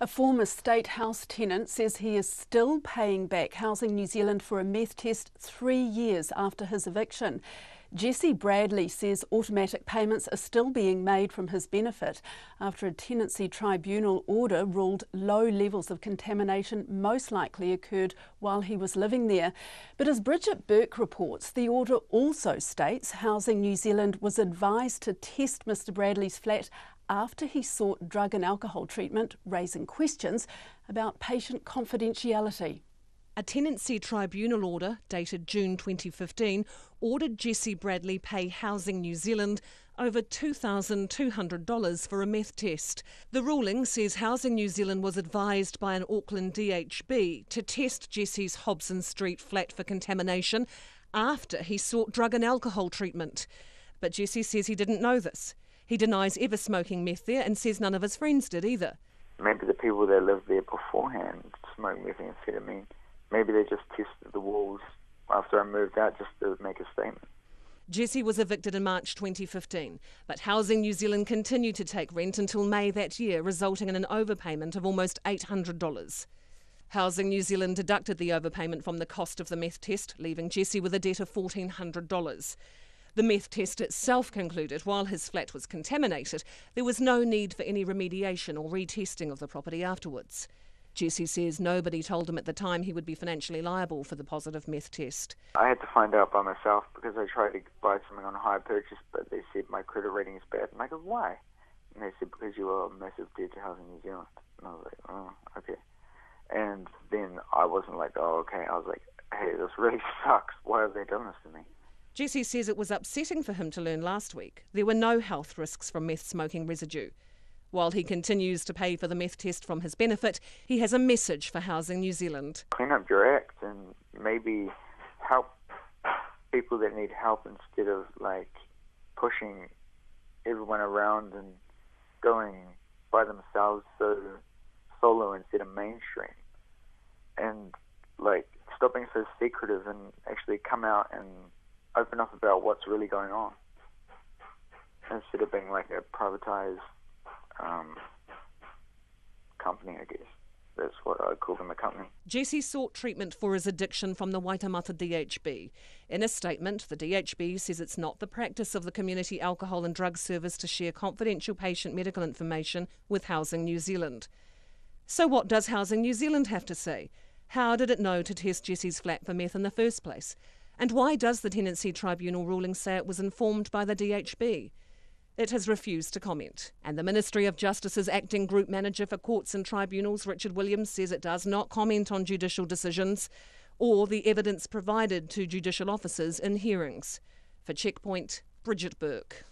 A former State House tenant says he is still paying back Housing New Zealand for a meth test 3 years after his eviction. Jesse Bradley says automatic payments are still being made from his benefit after a tenancy tribunal order ruled low levels of contamination most likely occurred while he was living there. But as Bridget Burke reports, the order also states Housing New Zealand was advised to test Mr Bradley's flat after he sought drug and alcohol treatment, raising questions about patient confidentiality. A tenancy tribunal order, dated June 2015, ordered Jesse Bradley pay Housing New Zealand over $2,200 for a meth test. The ruling says Housing New Zealand was advised by an Auckland DHB to test Jesse's Hobson Street flat for contamination after he sought drug and alcohol treatment. But Jesse says he didn't know this. He denies ever smoking meth there and says none of his friends did either. Maybe the people that lived there beforehand smoked methamphetamine. Maybe they just tested the walls after I moved out just to make a statement. Jesse was evicted in March 2015, but Housing New Zealand continued to take rent until May that year, resulting in an overpayment of almost $800. Housing New Zealand deducted the overpayment from the cost of the meth test, leaving Jesse with a debt of $1,400. The meth test itself concluded while his flat was contaminated, there was no need for any remediation or retesting of the property afterwards. Jesse says nobody told him at the time he would be financially liable for the positive meth test. I had to find out by myself because I tried to buy something on a hire purchase, but they said my credit rating is bad. And I go, why? And they said, because you are a massive debt to Housing New Zealand. And I was like, oh, okay. And then I wasn't like, oh, okay. I was like, hey, this really sucks. Why have they done this to me? Jesse says it was upsetting for him to learn last week there were no health risks from meth smoking residue. While he continues to pay for the meth test from his benefit, he has a message for Housing New Zealand. Clean up your act and maybe help people that need help instead of like pushing everyone around and going by themselves so solo instead of mainstream. And like stop being so secretive and actually come out and open up about what's really going on instead of being like a privatized company, I guess. That's what I call them, a company. Jesse sought treatment for his addiction from the Waitemata DHB. In a statement, the DHB says it's not the practice of the Community Alcohol and Drug Service to share confidential patient medical information with Housing New Zealand. So what does Housing New Zealand have to say? How did it know to test Jesse's flat for meth in the first place? And why does the Tenancy Tribunal ruling say it was informed by the DHB? It has refused to comment. And the Ministry of Justice's acting group manager for courts and tribunals, Richard Williams, says it does not comment on judicial decisions or the evidence provided to judicial officers in hearings. For Checkpoint, Bridget Burke.